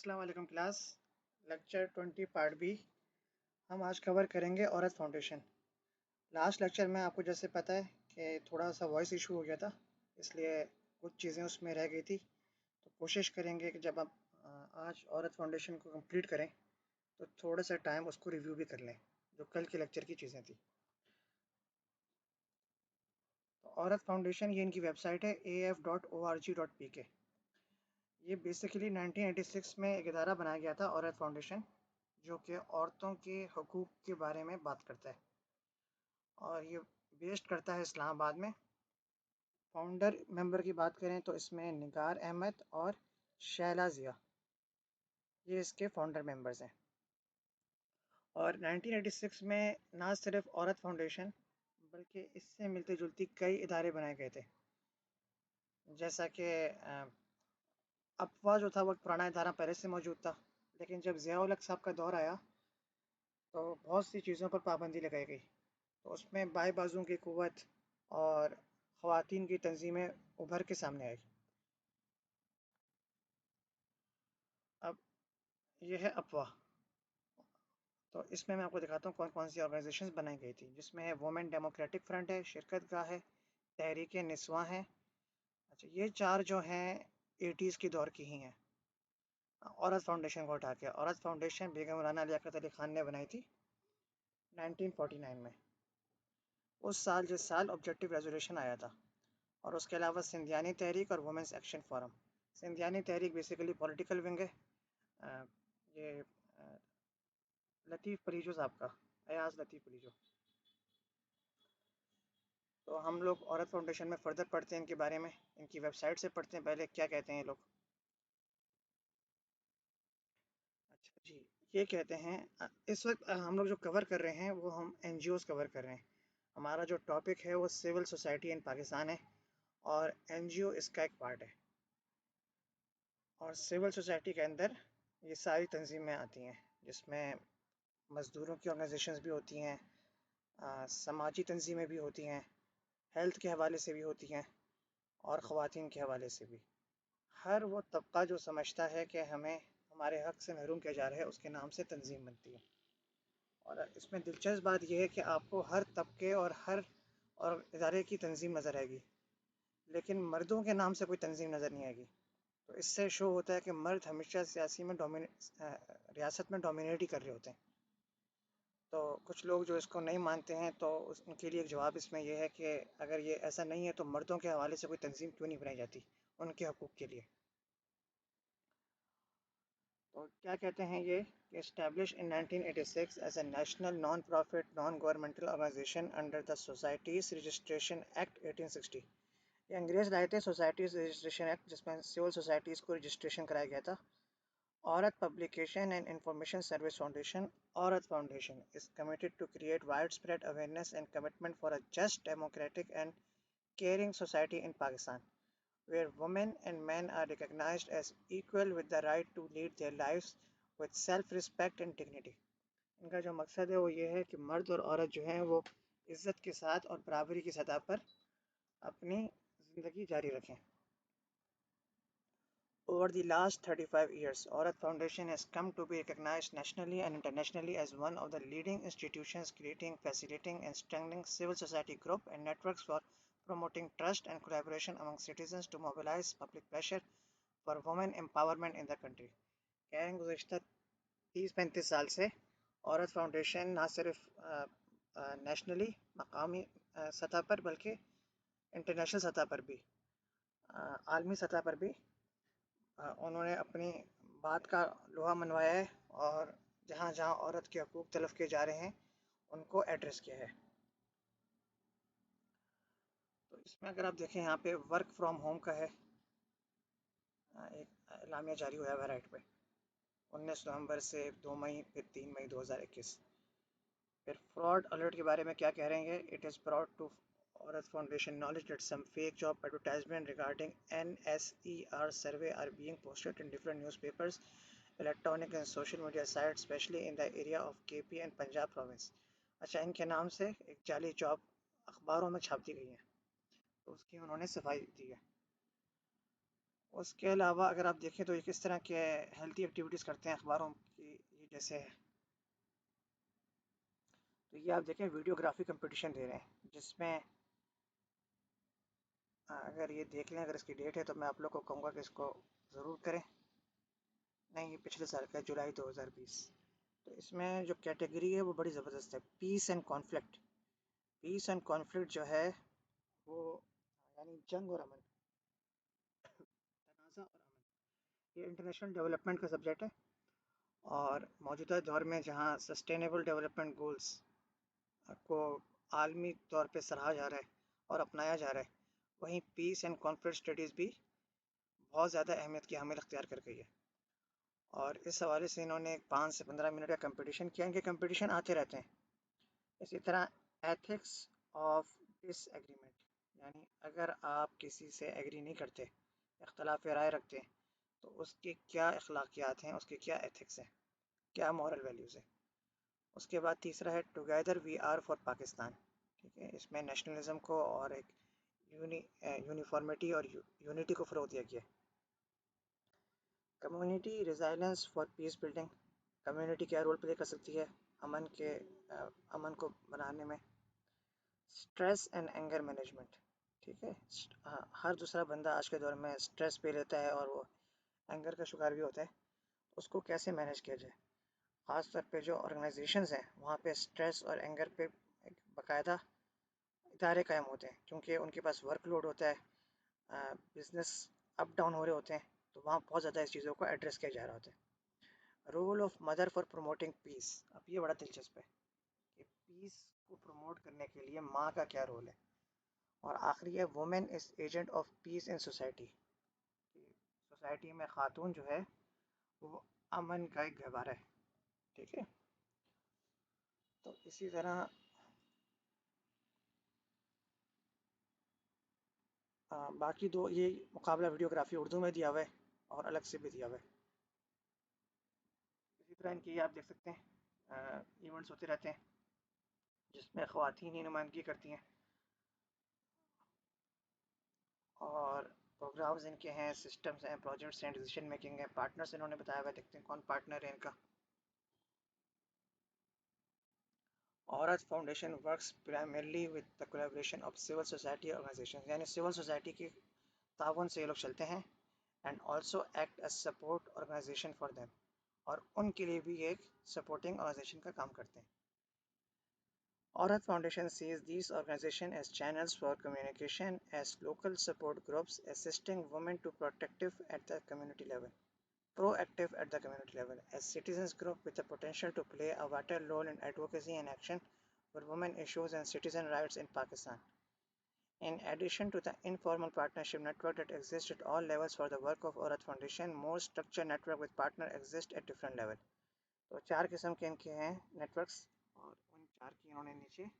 अस्सलाम वालेकुम class. Lecture 20 part B. हम आज कवर करेंगे औरत फाउंडेशन। लास्ट लेक्चर में आपको जैसे पता है कि थोड़ा सा वॉइस इशू हो गया था, इसलिए कुछ चीज़ें उसमें रह गई थी। तो कोशिश करेंगे कि जब आप आज औरत फाउंडेशन को कंप्लीट करें तो थोड़ा सा टाइम उसको रिव्यू भी कर लें, जो कल के लेक्चर की चीज़ें थी। तो औरत फाउंडेशन ये इनकी वेबसाइट है af.org.pk। ये बेसिकली 1986 में एक इदारा बनाया गया था औरत फाउंडेशन, जो कि औरतों के हकूक़ के बारे में बात करता है और ये बेस्ड करता है इस्लामाबाद में। फाउंडर मेंबर की बात करें तो इसमें निगार अहमद और शैला ज़िया, ये इसके फाउंडर मेंबर्स हैं। और 1986 में ना सिर्फ औरत फाउंडेशन बल्कि इससे मिलती जुलती कई इदारे बनाए गए थे, जैसा कि अफवा जो था वो एक पुराना इदारा पहले से मौजूद था, लेकिन जब ज़िया-उल-हक साहब का दौर आया तो बहुत सी चीज़ों पर पाबंदी लगाई गई। तो उसमें बाएं बाजुओं की क़ुव्वत और ख़वातीन की तंजीमें उभर के सामने आई। अब यह है अफवाह। तो इसमें मैं आपको दिखाता हूँ कौन कौन सी ऑर्गेनाइजेशंस बनाई गई थी, जिसमें है वुमेन डेमोक्रेटिक फ्रंट है, शिरकत गाह है, तहरीक निस्वां है। अच्छा, ये चार जो हैं 80s के दौर की ही हैं। औरत फाउंडेशन को उठा के औरत फाउंडेशन बेगम राना लियाकत अली खान ने बनाई थी 1949 में, उस साल जिस साल ऑब्जेक्टिव रेजोल्यूशन आया था। और उसके अलावा सिंधियानी तहरीक और वुमेंस एक्शन फोरम। सिंधियानी तहरीक बेसिकली पॉलिटिकल विंग है। ये लतीफ़ परीजो साहब का, अयाज लतीफ़ परीजो। तो हम लोग औरत फाउंडेशन में फ़र्दर पढ़ते हैं इनके बारे में, इनकी वेबसाइट से पढ़ते हैं पहले क्या कहते हैं ये लोग। अच्छा जी, ये कहते हैं इस वक्त हम लोग जो कवर कर रहे हैं वो हम NGOs कवर कर रहे हैं। हमारा जो टॉपिक है वो सिविल सोसाइटी इन पाकिस्तान है और NGO इसका एक पार्ट है। और सिविल सोसाइटी के अंदर ये सारी तंजीमें आती हैं, जिसमें मज़दूरों की ऑर्गेनाइजेशंस भी होती हैं, समाजी तंजीमें भी होती हैं, हेल्थ के हवाले से भी होती हैं और ख़वातीन के हवाले से भी। हर वो तबका जो समझता है कि हमें हमारे हक़ से महरूम किया जा रहा है, उसके नाम से तंजीम बनती है। और इसमें दिलचस्प बात यह है कि आपको हर तबके और हर इदारे की तंजीम नज़र आएगी, लेकिन मर्दों के नाम से कोई तंजीम नज़र नहीं आएगी। तो इससे शो होता है कि मर्द हमेशा सियासी में रियासत में डोमिनेट ही कर रहे होते हैं। तो कुछ लोग जो इसको नहीं मानते हैं, तो उनके लिए एक जवाब इसमें यह है कि अगर ये ऐसा नहीं है तो मर्दों के हवाले से कोई तंजीम क्यों नहीं बनाई जाती उनके हकूक़ के लिए। तो क्या कहते हैं ये कि establish in 1986 as a national non profit non governmental organisation under the societies registration act 1860। ये अंग्रेज़ लाए थे सोसाइटीज़ रजिस्ट्रेशन एक्ट, जिसमें सिविल सोसाइटीज़ को रजिस्ट्रेशन कराया गया था। Aurat publication and information service foundation, Aurat foundation is committed to create widespread awareness and commitment for a just, democratic and caring society in Pakistan, where women and men are recognized as equal with the right to lead their lives with self-respect and dignity। इनका जो मकसद है वो ये है कि मर्द और औरत जो हैं वो इज़्ज़त के साथ और बराबरी की सतह पर अपनी ज़िंदगी जारी रखें। Over the last 35 years, Aurat Foundation has come to be recognized nationally and internationally as one of the leading institutions creating, facilitating, and strengthening civil society groups and networks for promoting trust and collaboration among citizens to mobilize public pressure for women empowerment in the country। कह रहे हैं गुज़श्ता 30-35 साल से औरत foundation ना सिर्फ nationally मकामी सतह पर बल्कि इंटरनेशनल सतह पर भी, आलमी सतह पर भी उन्होंने अपनी बात का लोहा मनवाया है और जहाँ जहाँ औरत के हकूक़ तलफ़ किए जा रहे हैं उनको एड्रेस किया है। तो इसमें अगर आप देखें यहाँ पे वर्क फ्रॉम होम का है, एक एलामिया जारी हुआ है वेबसाइट पे 19 नवंबर से 2 मई फिर 3 मई 2021। फिर फ्रॉड अलर्ट के बारे में क्या कह रहे हैं, इट इज़ ब्रॉट टू औरत foundation knowledge that some fake job advertisement regarding NSER survey are being posted in different newspapers, electronic and social media sites, especially in the area of KP and Punjab province। अच्छा, इनके नाम से एक जाली job अखबारों में छाप दी गई है, तो उसकी उन्होंने सफाई दी है। उसके अलावा अगर आप देखें तो ये किस तरह के हेल्थी एक्टिविटीज़ करते हैं अखबारों की, ये जैसे है। तो ये आप देखें वीडियोग्राफी कंपटीशन दे रहे हैं, जिसमें अगर ये देख लें, अगर इसकी डेट है तो मैं आप लोग को कहूँगा कि इसको ज़रूर करें। नहीं, ये पिछले साल का है, जुलाई 2020। तो इसमें जो कैटेगरी है वो बड़ी ज़बरदस्त है, peace and conflict. Peace and conflict जो है वो यानी जंग और अमन, तनाज़ा और अमन, ये इंटरनेशनल डेवलपमेंट का सब्जेक्ट है। और मौजूदा दौर में जहाँ सस्टेनेबल डेवलपमेंट गोल्स को आलमी तौर पे सराहा जा रहा है और अपनाया जा रहा है, वहीं पीस एंड कॉन्फ्लिक्ट स्टडीज़ भी बहुत ज़्यादा अहमियत की हामिल अख्तियार कर गई है। और इस हवाले से इन्होंने 5 से 15 मिनट का कंपटीशन किया। इनके कंपटीशन आते रहते हैं। इसी तरह एथिक्स ऑफ डिसएग्रीमेंट, यानी अगर आप किसी से एग्री नहीं करते, इख्तलाफ राय रखते हैं, तो उसके क्या अखलाकियात हैं, उसके क्या एथिक्स हैं, क्या मॉरल वैल्यूज़ हैं। उसके बाद तीसरा है together we are for Pakistan. ठीक है, इसमें नेशनलिज्म को और एक यूनिफॉर्मिटी और यूनिटी को फ़रोग़ दिया गया है। Community resilience for peace building, community क्या रोल प्ले कर सकती है अमन के अमन को बनाने में। स्ट्रेस एंड एंगर मैनेजमेंट, ठीक है। हर दूसरा बंदा आज के दौर में स्ट्रेस पे लेता है और वो एंगर का शिकार भी होता है। उसको कैसे मैनेज किया जाए। ख़ास तौर पे जो ऑर्गेनाइजेशंस हैं वहाँ पे स्ट्रेस और एंगर पे एक बाकायदा इदारे कायम होते हैं, क्योंकि उनके पास वर्कलोड होता है, बिजनेस अप डाउन हो रहे होते हैं, तो वहाँ बहुत ज़्यादा इस चीज़ों को एड्रेस किया जा रहा होता है। Role of mother for promoting peace, अब ये बड़ा दिलचस्प है कि पीस को प्रमोट करने के लिए माँ का क्या रोल है। और आखिरी है women is agent of peace in society, society में खातून जो है वो अमन का एक गहवारा है। ठीक है, तो इसी तरह बाकी दो ये मुकाबला वीडियोग्राफी उर्दू में दिया हुआ है और अलग से भी दिया हुआ है। इसी तरह इनकी आप देख सकते हैं इवेंट्स होते रहते हैं जिसमें ख़वातीन ही नुमाइंदगी करती हैं। और प्रोग्राम्स इनके हैं, सिस्टम्स हैं, प्रोजेक्ट्स हैं, डिसीजन मेकिंग है, पार्टनर्स इन्होंने बताया हुआ है। देखते हैं कौन पार्टनर है इनका। Aurat foundation works primarily with the collaboration of civil society organisation, यानी सिविल सोसाइटी के ताउन से ये लोग चलते हैं। And also act as support organisation for them, और उनके लिए भी एक सपोर्टिंग ऑर्गेनाइजेशन का काम करते हैं। Aurat Foundation sees these organizations as channels for communication, as local support groups assisting women to proactive at the community level, as citizens group with the potential to play a vital role in advocacy and action for women issues and citizen rights in Pakistan. In addition to the informal partnership network that exists at all levels for the work of Aurat Foundation, more structured network with partners exist at different levels. तो 4 किस्म के इनके हैं networks, और उन 4 की इन्होंने नीचे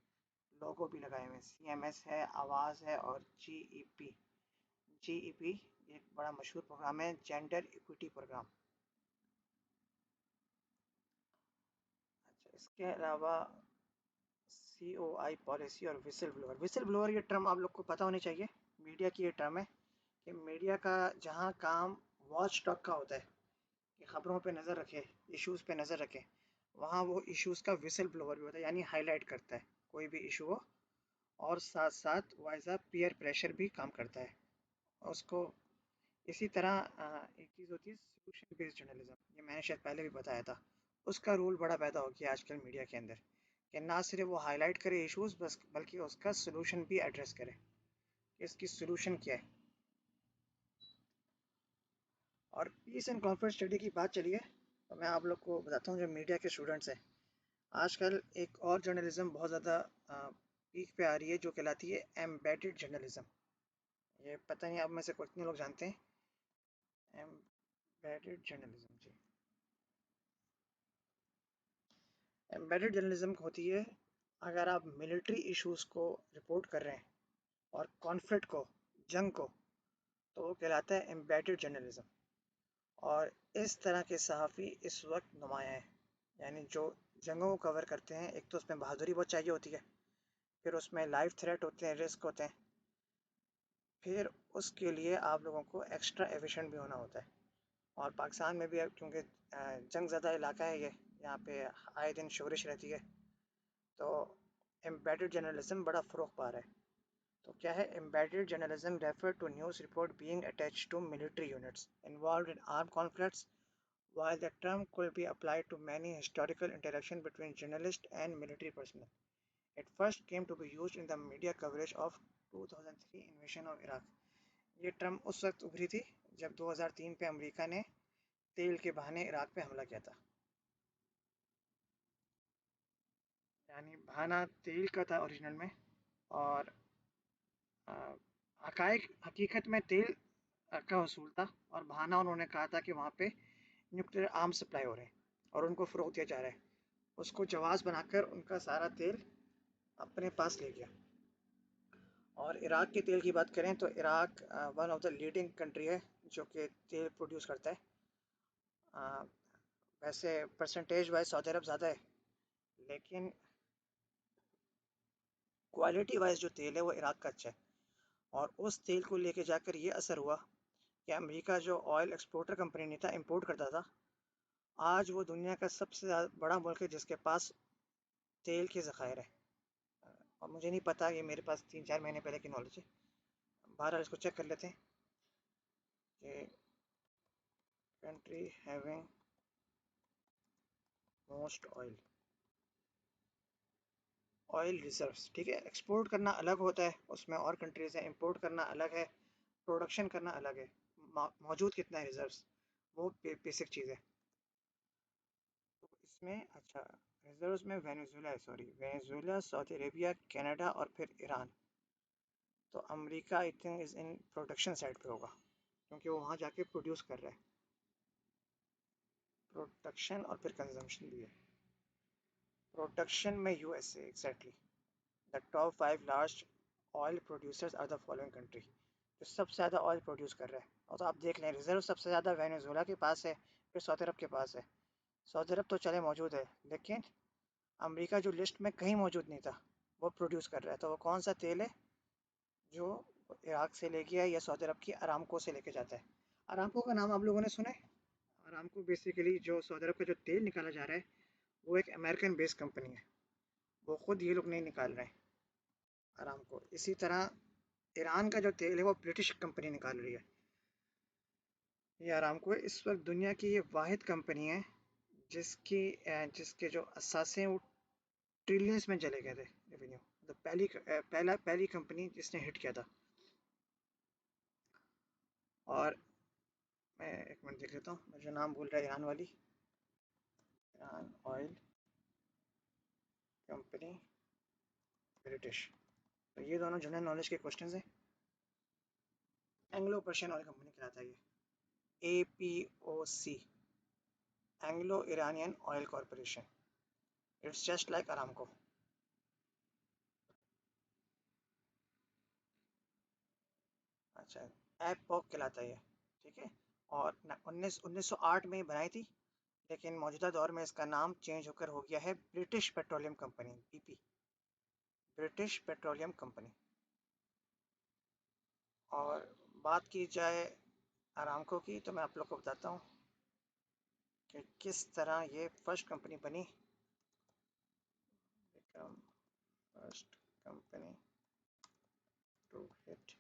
लोगो भी लगाए हुए हैं। CMS है, आवाज़ है, और GEP एक बड़ा मशहूर प्रोग्राम है, जेंडर इक्विटी प्रोग्राम। अच्छा, इसके अलावा COI पॉलिसी और विसल ब्लोअर। विसल ब्लोअर ये टर्म आप लोग को पता होनी चाहिए, मीडिया की ये टर्म है कि मीडिया का जहाँ काम वॉच डॉग का होता है कि खबरों पे नज़र रखे, इश्यूज़ पे नज़र रखे, वहाँ वो इश्यूज़ का विसल ब्लोअर भी होता है, यानी हाईलाइट करता है कोई भी इशू हो। और साथ साथ वाइजा पीयर प्रेशर भी काम करता है उसको। इसी तरह एक चीज़ होती है सोल्यूशन बेस्ड जर्नलिज्म, ये मैंने शायद पहले भी बताया था। उसका रोल बड़ा पैदा हो गया आजकल मीडिया के अंदर कि ना सिर्फ वो हाईलाइट करे इश्यूज बस, बल्कि उसका सोल्यूशन भी एड्रेस करे, इसकी सोल्यूशन क्या है। और पीस एंड कॉन्फ्लिक्ट स्टडी की बात चली है तो मैं आप लोग को बताता हूँ, जो मीडिया के स्टूडेंट्स हैं आजकल एक और जर्नलिज्म बहुत ज़्यादा पीक पे आ रही है, जो कहलाती है एम्बेडेड जर्नलिज्म। ये पता नहीं आप में से कितने लोग जानते हैं एम्बेडेड जर्नलिज्म। जी, एम्बेडेड जर्नलिज्म होती है अगर आप मिलिट्री इश्यूज़ को रिपोर्ट कर रहे हैं और कॉन्फ्लिक्ट को, जंग को, तो वो कहलाता है एम्बेडेड जर्नलिज्म। और इस तरह के सहाफ़ी इस वक्त नुमाया हैं, यानी जो जंगों को कवर करते हैं। एक तो उसमें बहादुरी बहुत चाहिए होती है, फिर उसमें लाइफ थ्रेट होते हैं, रिस्क होते हैं, फिर उसके लिए आप लोगों को एक्स्ट्रा एफिशिएंट भी होना होता है। और पाकिस्तान में भी अब क्योंकि जंग ज़्यादा इलाका है ये, यहाँ पे आए दिन शोरिश रहती है, तो एम्बेडेड जर्नलिज्म बड़ा फ़रोग़ पा रहा है। तो क्या है embedded journalism? Refer to news report being attached to military units involved in armed conflicts. While the term could be applied to many historical interactions between journalists and military personnel, it first came to be used in the media coverage of 2003 invasion of Iraq. ये term उस वक्त उभरी थी जब 2003 पे America ने तेल के बहाने इराक पे हमला किया था। यानी बहाना तेल का था ओरिजिनल में, और हकायक हकीकत में तेल का वसूल था, और बहाना उन्होंने कहा था कि वहाँ पे न्यूक्लियर आर्म सप्लाई हो रहे हैं और उनको फ़रोग़ दिया जा रहा है। उसको जवाज़ बनाकर उनका सारा तेल अपने पास ले गया। और इराक के तेल की बात करें तो Iraq one of the leading country है जो कि तेल प्रोड्यूस करता है। अ, वैसे परसेंटेज वाइज सऊदी अरब ज़्यादा है, लेकिन क्वालिटी वाइज जो तेल है वो इराक का अच्छा है। और उस तेल को लेके जाकर ये असर हुआ कि अमेरिका जो ऑयल एक्सपोर्टर कंपनी नहीं था, इंपोर्ट करता था, आज वो दुनिया का सबसे बड़ा मुल्क है जिसके पास तेल के ज़खायर है। और मुझे नहीं पता, ये मेरे पास 3-4 महीने पहले की नॉलेज है। बहरहाल इसको चेक कर लेते हैं कि country having most oil oil reserves. ठीक है, एक्सपोर्ट करना अलग होता है, उसमें और कंट्रीज़ हैं, इंपोर्ट करना अलग है, प्रोडक्शन करना अलग है। मौजूद कितना है रिजर्व्स, वो बेसिक चीज़ है। तो इसमें अच्छा, रिजर्व्स में वेनेजुएला है, sorry Venezuela, Saudi Arabia, Canada और फिर ईरान। तो America I think is in production side पे होगा, क्योंकि वो वहाँ जाके प्रोड्यूस कर रहा है। प्रोडक्शन और फिर कंजम्पशन भी है। प्रोडक्शन में USA exactly. The top 5 large oil producers are the following country. जो सबसे ज़्यादा ऑयल प्रोड्यूस कर रहा है, और तो आप देख लें रिजर्व सबसे ज़्यादा वेनेजुएला के पास है, फिर सऊदी अरब के पास है। सऊदी अरब तो चले मौजूद है, लेकिन अमेरिका जो लिस्ट में कहीं मौजूद नहीं था वो प्रोड्यूस कर रहा है। तो वो कौन सा तेल है जो इराक से लेके या सऊदी अरब की अरामको से लेके जाता है? अरामको का नाम आप लोगों ने सुना है? अरामको बेसिकली जो सऊदी अरब का जो तेल निकाला जा रहा है वो एक अमेरिकन बेस्ड कंपनी है, वो खुद ये लोग नहीं निकाल रहे हैं अरामको। इसी तरह ईरान का जो तेल है वो ब्रिटिश कंपनी निकाल रही है। ये अरामको इस वक्त दुनिया की ये वाहिद कंपनी है जिसके जो असासे वो ट्रिलियंस में चले गए थे रेवेन्यू। तो पहली कंपनी जिसने हिट किया था। और मैं एक मिनट देख लेता हूँ, मुझे नाम भूल रहा है ईरान वाली। Iran oil company British. तो ये दोनों जनरल नॉलेज के क्वेश्चंस हैं। एंग्लो पर्शियन ऑयल कंपनी कहलाता है ये, APOC, Anglo Iranian oil corporation. It's just like Aramco. अच्छा, एपॉक कहलाता है ये। ठीक है। और 1908 में बनाई थी, लेकिन मौजूदा दौर में इसका नाम चेंज होकर हो गया है British petroleum company, BP, British petroleum company. और बात की जाए अरामको की, तो मैं आप लोग को बताता हूँ कि किस तरह ये फर्स्ट कंपनी बनी। First company to hit.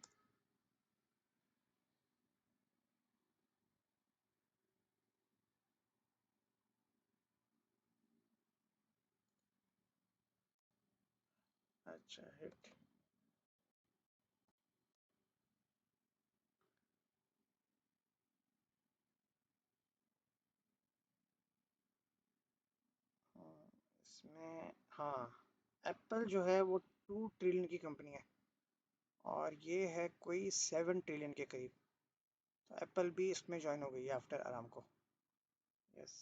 अच्छा, हिट। इसमें हाँ, एप्पल जो है वो 2 ट्रिलियन की कंपनी है, और ये है कोई 7 ट्रिलियन के करीब। तो एप्पल भी इसमें ज्वाइन हो गई है आफ्टर अरामको। यस।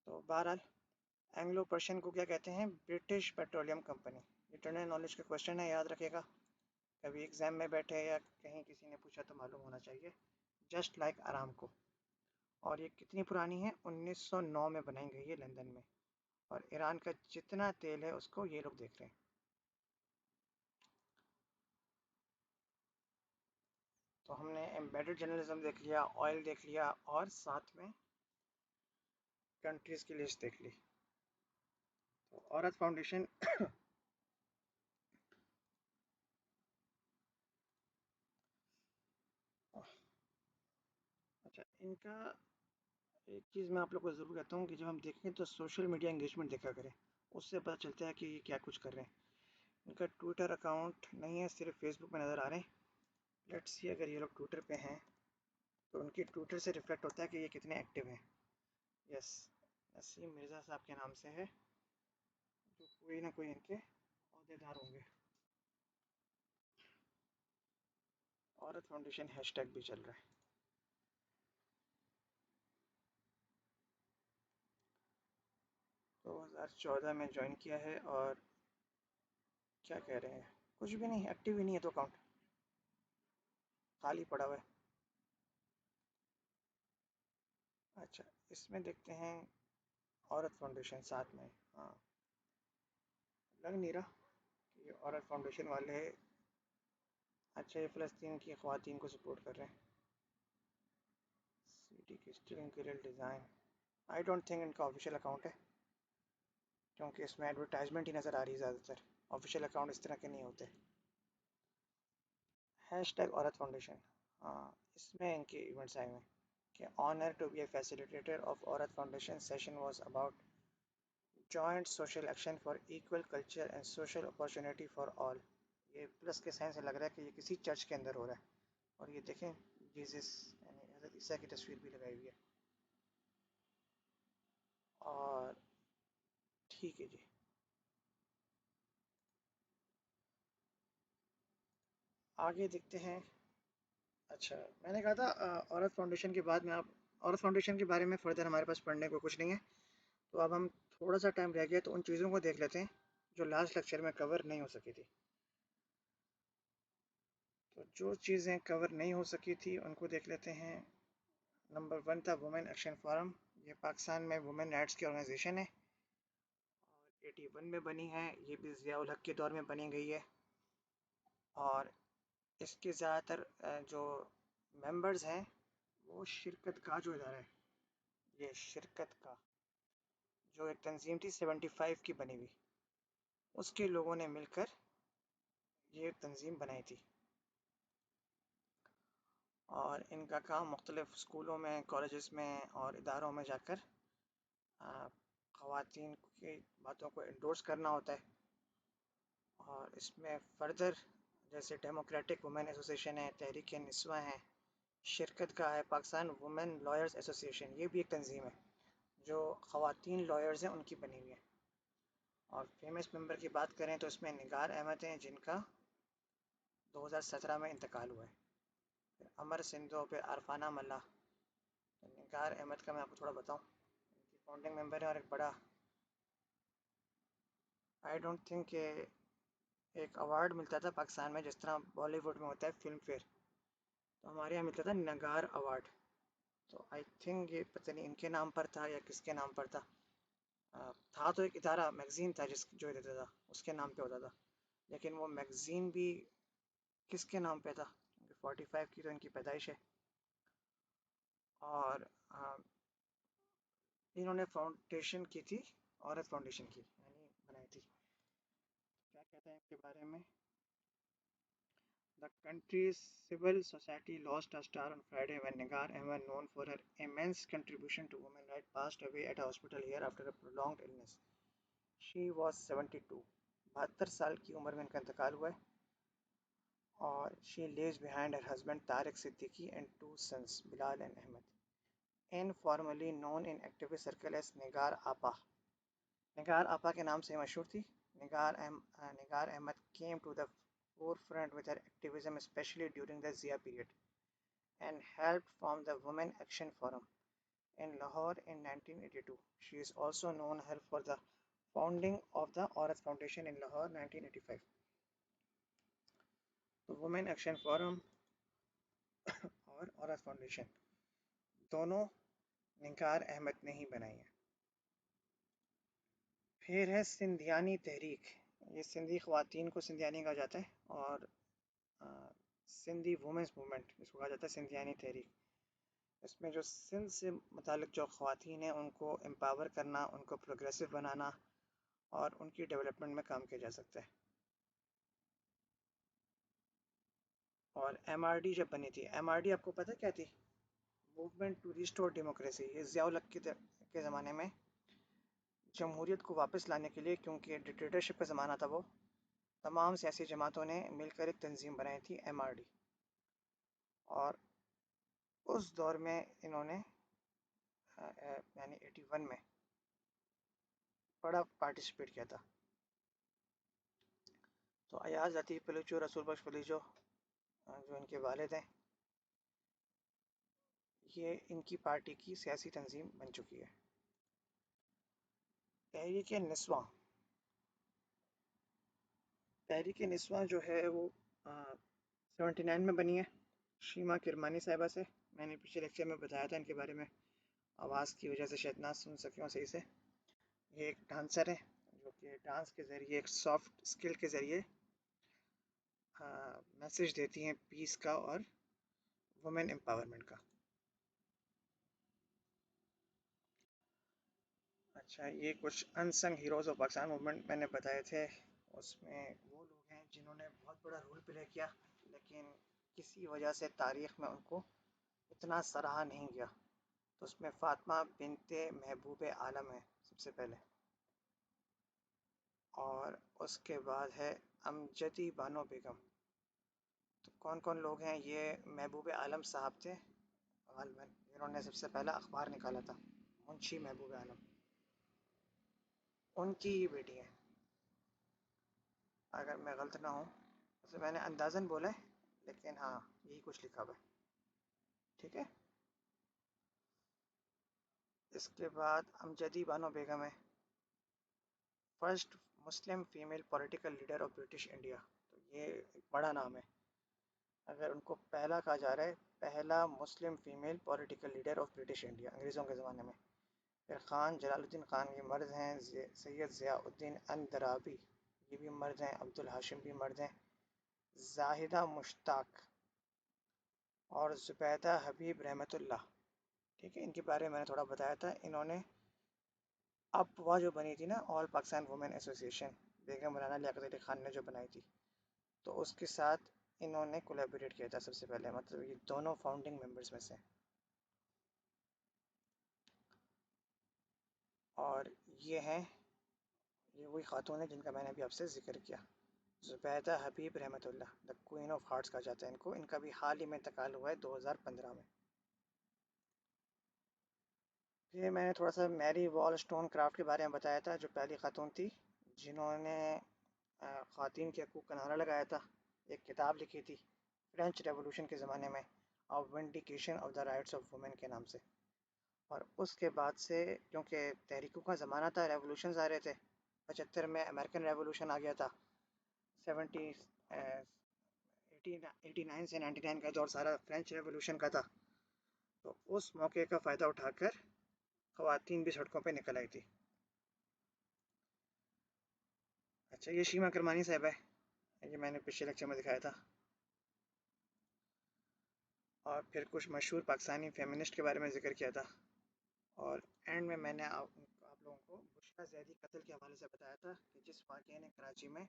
तो बहरहाल एंग्लो पर्शियन को क्या कहते हैं? British petroleum company. ये जनरल नॉलेज का क्वेश्चन है, याद रखेगा। कभी एग्जाम में बैठे या कहीं किसी ने पूछा तो मालूम होना चाहिए। Just like Aramco. और ये कितनी पुरानी है? 1909 में बनाई गई है लंदन में। और ईरान का जितना तेल है उसको ये लोग देख रहे हैं। तो हमने एम्बेडेड जर्नलिज्म देख लिया, ऑयल देख लिया, और साथ में कंट्रीज़ की लिस्ट देख ली। तो औरत फाउंडेशन अच्छा, इनका एक चीज़ मैं आप लोग को ज़रूर कहता हूँ कि जब हम देखें तो सोशल मीडिया एंगेजमेंट देखा करें, उससे पता चलता है कि ये क्या कुछ कर रहे हैं। इनका ट्विटर अकाउंट नहीं है, सिर्फ फेसबुक में नज़र आ रहे हैं। लेट्स सी, अगर ये लोग ट्विटर पे हैं तो उनकी ट्विटर से रिफ्लेक्ट होता है कि ये कितने एक्टिव हैं। यस, नसीम मिर्ज़ा साहब के नाम से है, जो कोई ना कोई इनके अहदेदार होंगे। औरत फाउंडेशन हैशटैग भी चल रहा है। 2014 में ज्वाइन किया है, और क्या कह रहे हैं, कुछ भी नहीं, एक्टिव ही नहीं है तो अकाउंट खाली पड़ा हुआ है। अच्छा, इसमें देखते हैं औरत फाउंडेशन साथ में। हाँ, लग नहीं रहा कि ये औरत फाउंडेशन वाले। अच्छा, ये फ़लस्तीन की ख़वातीन को सपोर्ट कर रहे हैं। City crystal interior design, I don't think इनका ऑफिशियल अकाउंट है, क्योंकि इसमें एडवर्टाइजमेंट ही नज़र आ रही है ज़्यादातर। ऑफिशियल अकाउंट इस तरह के नहीं होते। हैशटैग औरत फाउंडेशन, हाँ, इसमें इनके इवेंट्स आए हुए हैं कि honour to be a facilitator of Aurat foundation session was about joint social action for equal culture and social opportunity for all. ये प्लस के साइन से लग रहा है कि ये किसी चर्च के अंदर हो रहा है। और ये देखें, जीसस यानी हज़रत ईसा की तस्वीर भी लगाई हुई है। और ठीक है जी, आगे देखते हैं। अच्छा, मैंने कहा था औरत फाउंडेशन के बाद में आप, औरत फाउंडेशन के बारे में फ़र्दर हमारे पास पढ़ने को कुछ नहीं है। तो अब हम, थोड़ा सा टाइम रह गया तो उन चीज़ों को देख लेते हैं जो लास्ट लेक्चर में कवर नहीं हो सकी थी। तो जो चीज़ें कवर नहीं हो सकी थी उनको देख लेते हैं। नंबर 1 था वुमेन एक्शन फोरम। ये पाकिस्तान में वुमेन राइट्स की ऑर्गेनाइजेशन है, और 81 में बनी है। ये भी ज़ियाउल हक के दौर में बनी गई है। और इसके ज़्यादातर जो मेंबर्स हैं वो शिरकत का जो इदारा है, ये शिरकत का जो एक तंजीम थी 75 की बनी हुई, उसके लोगों ने मिलकर ये तंजीम बनाई थी। और इनका काम मुख्तलिफ़ स्कूलों में, कॉलेजेस में और इदारों में जाकर ख़वातीन की बातों को इंडोर्स करना होता है। और इसमें फ़र्दर जैसे डेमोक्रेटिक वुमेन एसोसिएशन है, तहरीक निस्वा है, शिरकत का है, पाकिस्तान वुमेन लॉयर्स एसोसिएशन, ये भी एक तंजीम है जो ख़वातीन लॉयर्स हैं उनकी बनी हुई है। और फेमस मेंबर की बात करें तो इसमें निगार अहमद हैं, जिनका 2017 में इंतकाल हुआ है। फिर अमर सिंधु, फिर अरफाना मल्ला। तो निगार अहमद का मैं आपको थोड़ा बताऊं, इनकी फाउंडिंग मेंबर है। और एक बड़ा, आई डोंट थिंक एक अवार्ड मिलता था पाकिस्तान में जिस तरह बॉलीवुड में होता है फिल्म फेयर, तो हमारे यहाँ मिलता था नगार अवार्ड। तो आई थिंक ये पता नहीं इनके नाम पर था या किसके नाम पर था। था तो एक इदारा, मैगज़ीन था जिस जो देता था, उसके नाम पे होता था। लेकिन वो मैगज़ीन भी किसके नाम पे था, क्योंकि 45 की तो इनकी पैदाइश है। और इन्होंने फाउंडेशन की थी, औरत फाउंडेशन की यानी बनाई थी। क्या कहते हैं इनके बारे में? The country's civil society lost a star on Friday when Nigar Ahmed, known for her immense contribution to women's rights, passed away at a hospital here after a prolonged illness. She was 72. 72 साल की उम्र में इनका इंतकाल हुआ है। और she leaves behind her husband Tariq Siddiqui and two sons, Bilal and Ahmed, informally known in activist circle as Nigar Apa. निगार आपा के नाम से मशहूर थी। निगार Ahmad came to the forefront with her activism, especially during the Zia period, and helped form the Women Action Forum in Lahore in 1982. She is also known her for the founding of the Aurat Foundation in Lahore 1985. तो women action forum और औरत foundation दोनों निगार अहमद ने ही बनाई है। फिर है सिंधियानी तहरीक। ये सिंधी ख़वातीन को सिंधियानी कहा जाता है। और सिंधी वुमेंस मूवमेंट, जिसको कहा जाता है सिंधियानी तहरीक। इसमें जो सिंध से मुतालिक जो ख़वातीन हैं उनको एम्पावर करना, उनको प्रोग्रेसिव बनाना और उनकी डेवलपमेंट में काम किया जा सकता है। और MRD जब बनी थी, MRD आपको पता है क्या थी? Movement to restore democracy. ये ज़ियाउल हक के ज़माने में जमहूरियत को वापस लाने के लिए, क्योंकि डिक्टेटरशिप का ज़माना था वो, तमाम सियासी जमातों ने मिलकर एक तंजीम बनाई थी MRD। और उस दौर में इन्होंने यानी 81 में बड़ा पार्टिसिपेट किया था। तो अयाज लतीफ़ बलूच और रसूल बख्श बलूच जो इनके वालिद हैं, ये इनकी पार्टी की सियासी तंजीम बन चुकी है। तहरीक निस्वां, तहरीक निस्वां जो है वो 79 में बनी है शीमा किरमानी साहिबा से। मैंने पिछले लेक्चर में बताया था इनके बारे में, आवाज़ की वजह से शायद ना सुन सके सही से। ये एक डांसर है जो कि डांस के ज़रिए, एक सॉफ्ट स्किल के ज़रिए मैसेज देती हैं पीस का और वुमेन एम्पावरमेंट का। अच्छा, ये कुछ unsung heroes of Pakistan movement मैंने बताए थे। उसमें वो लोग हैं जिन्होंने बहुत बड़ा रोल प्ले किया, लेकिन किसी वजह से तारीख़ में उनको इतना सराहा नहीं गया। तो उसमें फ़ातिमा बिनते महबूब आलम है सबसे पहले, और उसके बाद है अमजदी बानो बेगम। तो कौन कौन लोग हैं ये? महबूब आलम साहब थे गालिबन, जिन्होंने सबसे पहला अखबार निकाला था, मुंशी महबूब आलम, उनकी ही बेटी है अगर मैं गलत ना हूँ। वैसे मैंने अंदाज़न बोला है, लेकिन हाँ यही कुछ लिखा हुआ है। ठीक है। इसके बाद अमजदी बानो बेगम है, first Muslim female political leader of British India. तो ये एक बड़ा नाम है अगर उनको पहला कहा जा रहा है, पहला Muslim female political leader of British India अंग्रेज़ों के ज़माने में। फिर ख़ान जलालुद्दीन ख़ान ये मर्द हैं, सैयद ज़ियाउद्दीन अंदराबी ये भी मर्द हैं, अब्दुल हाशिम भी मर्द हैं, जाहिदा मुश्ताक और ज़ुबैदा हबीब रहमतुल्लाह। ठीक है, इनके बारे में मैंने थोड़ा बताया था। इन्होंने अफवाह जो बनी थी ना, ऑल पाकिस्तान वुमेन एसोसिएशन, बेगम मौलाना लियाकत अली ख़ान ने जो बनाई थी, तो उसके साथ इन्होंने कोलैबोरेट किया था सबसे पहले, मतलब ये दोनों फाउंडिंग मेंबर्स में से। और ये हैं, ये वही खातून है जिनका मैंने अभी आपसे जिक्र किया, ज़ुबैदा हबीब रहमतुल्लाह, द क्वीन ऑफ हार्ट्स कहा जाता है इनको। इनका भी हाल ही में इंतकाल हुआ है 2015 में। फिर मैंने थोड़ा सा मैरी वॉल स्टोन क्राफ्ट के बारे में बताया था, जो पहली खातून थी जिन्होंने ख़वातीन के हकूक़ का नारा लगाया था। एक किताब लिखी थी फ्रेंच रेवोल्यूशन के ज़माने में, of vindication of the rights of women के नाम से। और उसके बाद से, क्योंकि तहरीकों का ज़माना था, रेवोल्यूशन आ रहे थे, 75 में अमेरिकन रेवोल्यूशन आ गया था, 70 89 से 99 का दौर सारा फ्रेंच रेवोल्यूशन का था। तो उस मौके का फ़ायदा उठाकर ख़वातीन भी सड़कों पे निकल आई थी। अच्छा, ये शीमा करमानी साहब है, ये मैंने पिछले लेक्चर में दिखाया था। और फिर कुछ मशहूर पाकिस्तानी फेमिनिस्ट के बारे में ज़िक्र किया था। और एंड में मैंने आप लोगों को बुशरा ज़ैदी कत्ल के हवाले से बताया था कि जिस वाक़ये ने कराची में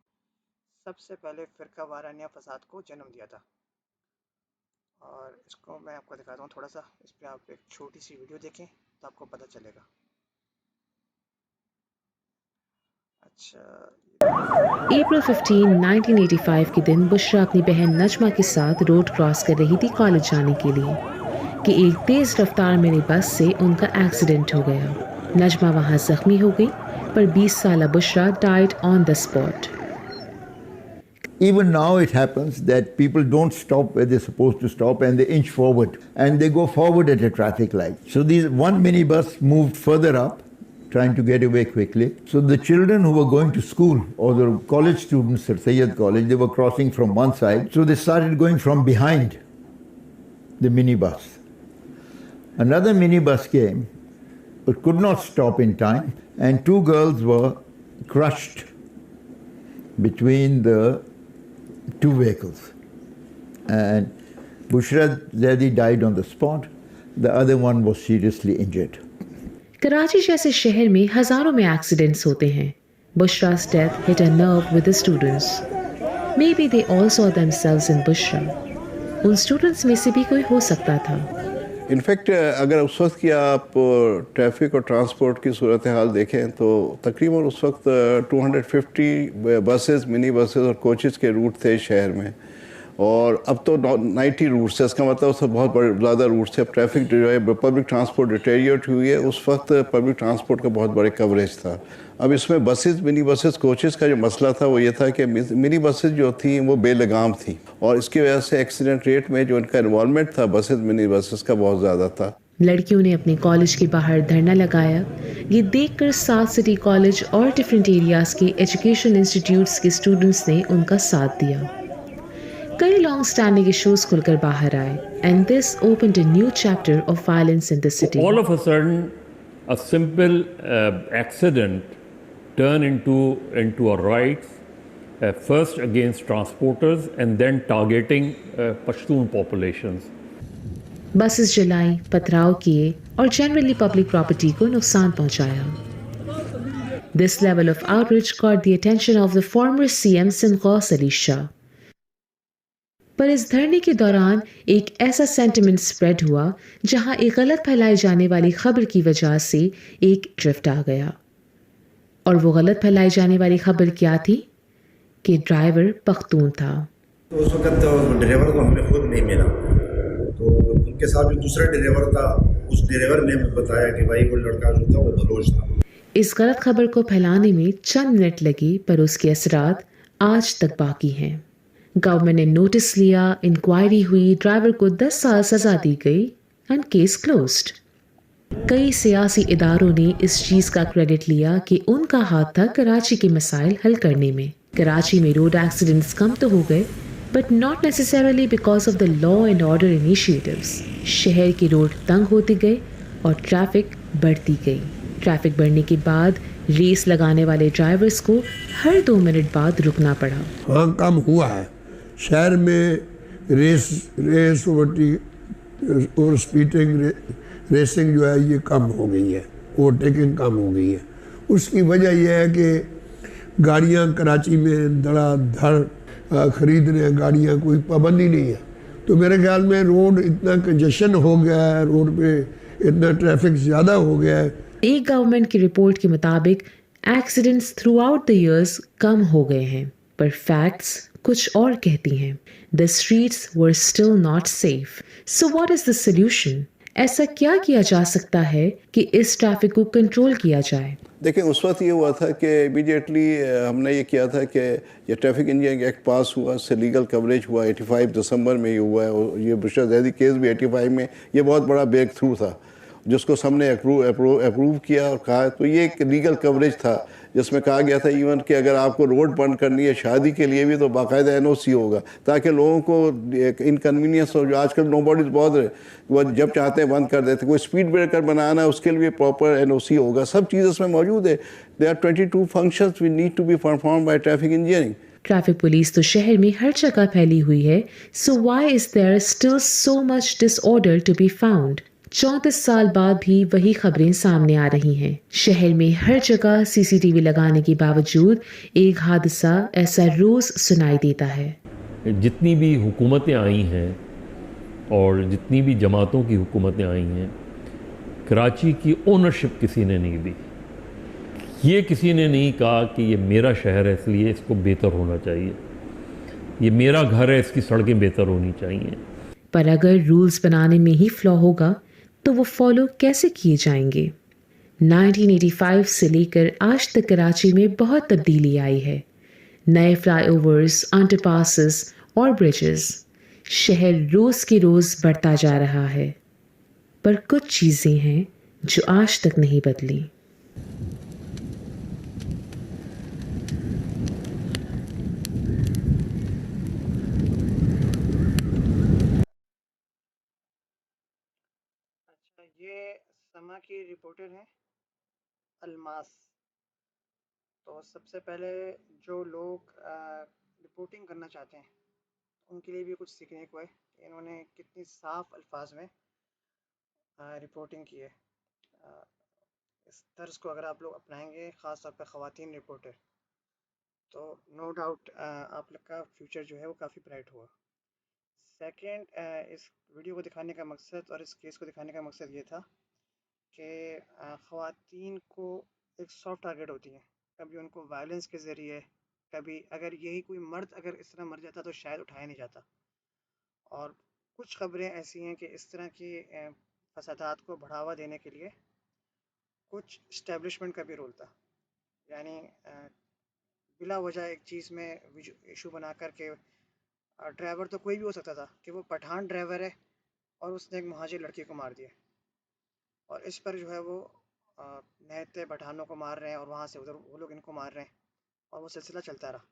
सबसे पहले फ़िरका वारानिया फ़साद को जन्म दिया था। और इसको मैं आपको दिखाता हूँ थोड़ा सा, इस पर आप एक छोटी सी वीडियो देखें तो आपको पता चलेगा। अच्छा, अप्रैल 15, 1985 के दिन बुशरा अपनी बहन नजमा के साथ रोड क्रॉस कर रही थी कॉलेज जाने के लिए कि एक तेज रफ्तार मिनी बस से उनका एक्सीडेंट हो गया। नजमा वहां जख्मी हो गई, पर 20 साला Bushra died on the spot. Even now it happens that people don't stop where they're supposed to stop and they inch forward and they go forward at a traffic light. So one minibus moved further up, trying to get away quickly. So the children who were going to school, or the college students at Sayyid College, they were crossing from one side. So they started going from behind the minibus. Another minibus came but could not stop in time, and two girls were crushed between the two vehicles. and Bushra Zaidi died on the spot. The other one was seriously injured. Karachi जैसे शहर में हजारों में accidents होते हैं. Bushra's death hit a nerve with the students. Maybe they all saw themselves in Bushra. उन students में से भी कोई हो सकता था. इनफैक्ट अगर उस वक्त की आप ट्रैफिक और ट्रांसपोर्ट की सूरत हाल देखें तो तकरीबन उस वक्त 250 बसेस, मिनी बसेस और कोचेस के रूट थे शहर में, और अब तो 90 रूट्स है. इसका मतलब उससे बहुत बड़े ज़्यादा रूट्स है. अब ट्रैफिक जो है पब्लिक ट्रांसपोर्ट डिटेरियोरेट हुई है. उस वक्त पब्लिक ट्रांसपोर्ट का बहुत बड़े कवरेज था. अब इसमें बसेस, मिनी बसेस, कोचेस का जो मसला था वो ये था कि मिनी बसेस जो थी वो बेलगाम थी, और इसकी वजह से एक्सीडेंट रेट में जो इनका इन्वॉल्वमेंट था बसेस, मिनी बसेस का बहुत ज़्यादा था. लड़कियों ने अपने कॉलेज के बाहर धरना लगाया. ये देखकर साउथ सिटी कॉलेज और डिफरेंट एरियाज के एजुकेशन इंस्टीट्यूट्स के स्टूडेंट्स ने उनका साथ दिया. कई लॉन्ग स्टैंडिंग इश्यूज खुलकर बाहर आए, and this opened a new chapter of violence in the city. All of a sudden, a simple accident turned into a riot, first against transporters and then targeting Pashtun populations. Buses जलाई, पथराव किए और generally public property को नुकसान पहुंचाया. This level of outrage caught the attention of the former CM Simghaus Ali Shah. पर इस धरने के दौरान एक ऐसा सेंटिमेंट स्प्रेड हुआ जहां एक गलत फैलाई जाने वाली खबर की वजह से एक ड्रिफ्ट आ गया. और वो गलत फैलाई जाने वाली खबर क्या थी? कि ड्राइवर पख्तून था. तो उस वक्त तो ड्राइवर को हमें खुद नहीं मिला, तो उनके साथ जो दूसरा ड्राइवर था उस ड्राइवर ने बताया कि भाई वो लड़का जो था वो बलोच था. इस गलत खबर को फैलाने में चंद मिनट लगे, पर उसके असरात आज तक बाकी हैं. गवर्नमेंट ने नोटिस लिया, इंक्वायरी हुई, ड्राइवर को 10 साल सजा दी गई एंड केस क्लोज्ड. कई सियासी इदारों ने इस चीज़ का क्रेडिट लिया कि उनका हाथ था कराची के मसाइल हल करने में. कराची में रोड एक्सीडेंट्स कम तो हो गए, but not necessarily because of the law and order initiatives. शहर के रोड तंग होते गए और ट्रैफिक बढ़ती गई. ट्रैफिक बढ़ने के बाद रेस लगाने वाले ड्राइवर्स को हर 2 मिनट बाद रुकना पड़ा. हाँ, कम हुआ है. शहर में रेस और स्पीडिंग रेसिंग जो है ये कम हो गई है, ओवरटेकिंग कम हो गई है. उसकी वजह यह है कि गाड़ियाँ कराची में धड़ाधड़ खरीद रहे हैं गाड़ियाँ, कोई पाबंदी नहीं है. तो मेरे ख्याल में रोड इतना कंजेशन हो गया है, रोड पे इतना ट्रैफिक ज़्यादा हो गया है. एक गवर्नमेंट की रिपोर्ट के मुताबिक accidents throughout the years कम हो गए हैं, पर फैक्ट्स कुछ और कहती हैं. The streets were still not safe. So what is the solution? ऐसा क्या किया जा सकता है कि इस ट्रैफिक को कंट्रोल किया जाए? देखिए, उस वक्त ये हुआ था कि इमीडिएटली हमने ये किया था कि ये ट्रैफिक इंजीनियरिंग एक्ट पास हुआ, इससे लीगल कवरेज हुआ. 85 दिसंबर में ये हुआ है, और ये बुशरा ज़ैदी केस भी 85 में, ये बहुत बड़ा ब्रेक थ्रू था जिसको सबने अप्रूव किया और कहा. तो ये एक लीगल कवरेज था जिसमें कहा गया था इवन कि अगर आपको रोड बंद करनी है शादी के लिए भी तो बाकायदा NOC होगा, ताकि लोगों को इनकन्वीनियंस हो. जो आजकल नो बॉडीज बहुत वो जब चाहते हैं बंद कर देते. कोई स्पीड ब्रेकर बनाना है उसके लिए प्रॉपर NOC होगा. सब चीज़ इसमें मौजूद है. There are 22 functions we need to be perform by traffic engineering. Traffic police तो शहर में हर जगह फैली हुई है. So why is there still so much disorder to be found? 34 साल बाद भी वही खबरें सामने आ रही हैं. शहर में हर जगह CCTV लगाने के बावजूद एक हादसा ऐसा रोज सुनाई देता है. जितनी भी हुकूमतें आई हैं और जितनी भी जमातों की हुकूमतें आई हैं, कराची की ओनरशिप किसी ने नहीं दी. ये किसी ने नहीं कहा कि ये मेरा शहर है इसलिए इसको बेहतर होना चाहिए, ये मेरा घर है इसकी सड़कें बेहतर होनी चाहिए. पर अगर रूल्स बनाने में ही फ्लॉ होगा तो वो फॉलो कैसे किए जाएंगे? 1985 से लेकर आज तक कराची में बहुत तब्दीली आई है. नए फ्लाईओवर्स, अंडरपासेस और ब्रिजेस. शहर रोज के रोज बढ़ता जा रहा है, पर कुछ चीजें हैं जो आज तक नहीं बदली. अच्छा, ये समा की रिपोर्टर हैं अलमास. तो सबसे पहले जो लोग रिपोर्टिंग करना चाहते हैं उनके लिए भी कुछ सीखने को है कि इन्होंने कितनी साफ अल्फाज में रिपोर्टिंग की है। इस तर्ज को अगर आप लोग अपनाएंगे, ख़ास तौर पर ख़वातीन रिपोर्टर, तो नो डाउट आप लोग का फ्यूचर जो है वो काफ़ी ब्राइट होगा। सेकंड, इस वीडियो को दिखाने का मकसद और इस केस को दिखाने का मकसद ये था कि ख़वातीन को एक सॉफ्ट टारगेट होती हैं, कभी उनको वायलेंस के ज़रिए, कभी अगर यही कोई मर्द अगर इस तरह मर जाता तो शायद उठाया नहीं जाता। और कुछ ख़बरें ऐसी हैं कि इस तरह की फसादात को बढ़ावा देने के लिए कुछ इस्टेब्लिशमेंट का भी रोल था। यानी बिला वजह एक चीज़ में इशू बना कर के, ड्राइवर तो कोई भी हो सकता था कि वो पठान ड्राइवर है और उसने एक महाजिर लड़की को मार दिया, और इस पर जो है वो नहते पठानों को मार रहे हैं और वहाँ से उधर वो लोग इनको मार रहे हैं, और वो सिलसिला चलता रहा।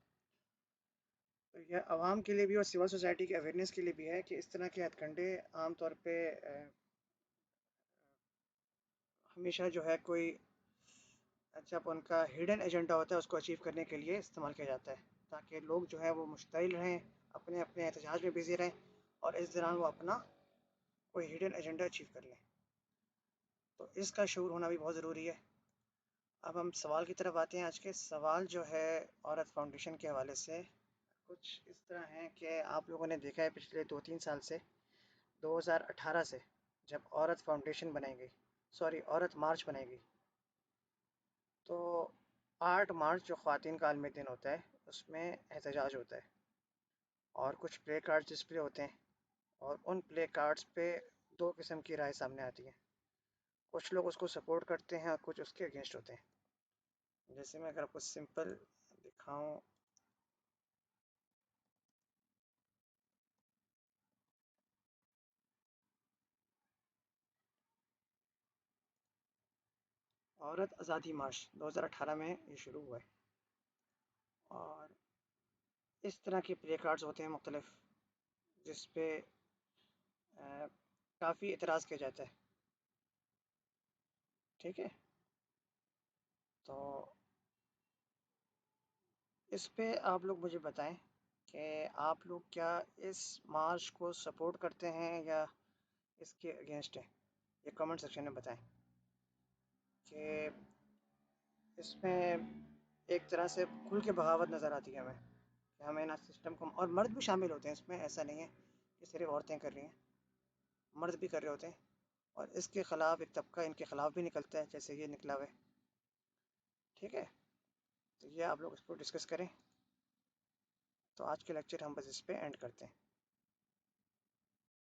तो यह आवाम के लिए भी और सिविल सोसाइटी की अवेयरनेस के लिए भी है कि इस तरह के हथकंडे आम तौर पे हमेशा जो है कोई जब उनका हिडन एजेंडा होता है उसको अचीव करने के लिए इस्तेमाल किया जाता है, ताकि लोग जो है वो मुश्तइल रहें, अपने अपने एहतजाज में बिज़ी रहें और इस दौरान वो अपना कोई हिडन एजेंडा अचीव कर लें। तो इसका शऊर होना भी बहुत ज़रूरी है। अब हम सवाल की तरफ आते हैं। आज के सवाल जो है औरत फाउंडेशन के हवाले से कुछ इस तरह हैं कि आप लोगों ने देखा है पिछले 2-3 साल से, 2018 से जब औरत फाउंडेशन बनाई गई, सॉरी औरत मार्च बनाई गई, तो 8 मार्च जो ख़वातीन का आलमी दिन होता है उसमें एहतजाज होता है और कुछ प्ले कार्ड्स डिस्प्ले होते हैं, और उन प्ले कार्ड्स पे दो किस्म की राय सामने आती है। कुछ लोग उसको सपोर्ट करते हैं और कुछ उसके अगेंस्ट होते हैं। जैसे मैं अगर आपको सिंपल दिखाऊं, औरत आज़ादी मार्च 2018 में ये शुरू हुआ है, और इस तरह के प्ले कार्ड्स होते हैं मुख्तलिफ, जिस पे काफ़ी एतराज़ किया जाता है। ठीक है, तो इस पे आप लोग मुझे बताएं कि आप लोग क्या इस मार्च को सपोर्ट करते हैं या इसके अगेंस्ट हैं। ये कमेंट सेक्शन में बताएं कि इसमें एक तरह से खुल के बगावत नज़र आती है हमें कि हमें ना सिस्टम को, और मर्द भी शामिल होते हैं इसमें, ऐसा नहीं है कि सिर्फ औरतें कर रही हैं, मर्द भी कर रहे होते हैं, और इसके ख़िलाफ़ एक तबका इनके ख़िलाफ़ भी निकलता है जैसे ये निकला हुआ है। ठीक है, तो ये आप लोग इसको डिस्कस करें। तो आज के लेक्चर हम बस इस पे एंड करते हैं।